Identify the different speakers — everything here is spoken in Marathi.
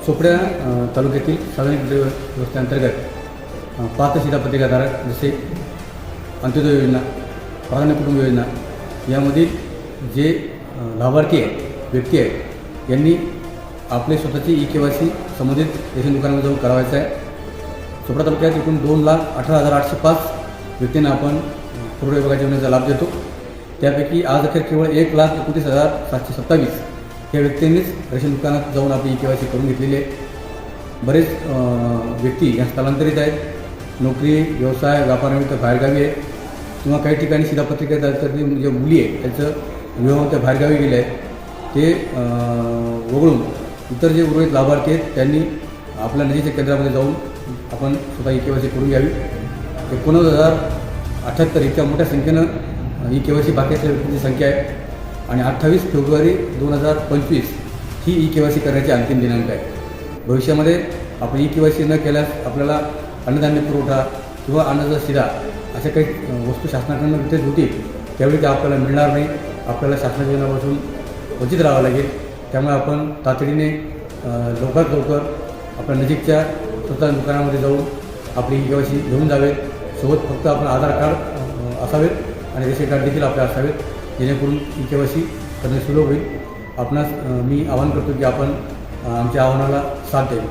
Speaker 1: चोपड्या तालुक्यातील सार्वजनिक व्यवस्थेअंतर्गत 5 शिधापत्रिकाधारक जसे अंत्योदय योजना, प्राधान्य कुटुंब योजना यामधील जे लाभार्थी आहे व्यक्ती आहे यांनी आपले स्वतःची KYC संबंधित रेशन दुकानामध्ये जाऊन करावायचं आहे. चोपडा तालुक्यात एकूण 2,18,805 व्यक्तींना आपण पूर्व विभागाच्या योजनेचा लाभ देतो. त्यापैकी आज अखेर केवळ 1,29,727 या व्यक्तींनीच रेशन दुकानात जाऊन आपली KYC करून घेतलेली आहे. बरेच व्यक्ती या स्थलांतरित आहेत, नोकरी, व्यवसाय, व्यापारानिमित्त बाहेरगावी आहे किंवा काही ठिकाणी शिधापत्रिकेदारातील जे मुली आहे त्यांचं विवाह त्या बाहेरगावी गेले आहेत. ते वगळून इतर जे उर्वरित लाभार्थी आहेत त्यांनी आपल्या नजीकच्या केंद्रामध्ये जाऊन आपण स्वतः KYC करून घ्यावी. 19,078 इतक्या मोठ्या संख्येनं KYC बाकी असलेल्या व्यक्तींची संख्या आहे आणि 28 फेब्रुवारी 2025 ही KYC करण्याची अंतिम दिनांक आहे. भविष्यामध्ये आपण KYC न केल्यास आपल्याला अन्नधान्य पुरवठा किंवा अन्नाचा शिधा अशा काही वस्तू शासनाकडून वितरित होतील त्यावेळी ते आपल्याला मिळणार नाही. आपल्याला शासनाच्या योजनापासून वंचित राहावं लागेल. त्यामुळे आपण तातडीने लवकरात लवकर आपल्या नजीकच्या स्वतः दुकानामध्ये जाऊन आपली KYC घेऊन जावेत. सोबत फक्त आपण आधार कार्ड असावेत आणि रेशन कार्ड देखील आपले असावेत जेणेकरून KYC करणे सुलभ होईल. आपणास मी आवाहन करतो की आपण आमच्या आव्हानाला साथ द्यावी.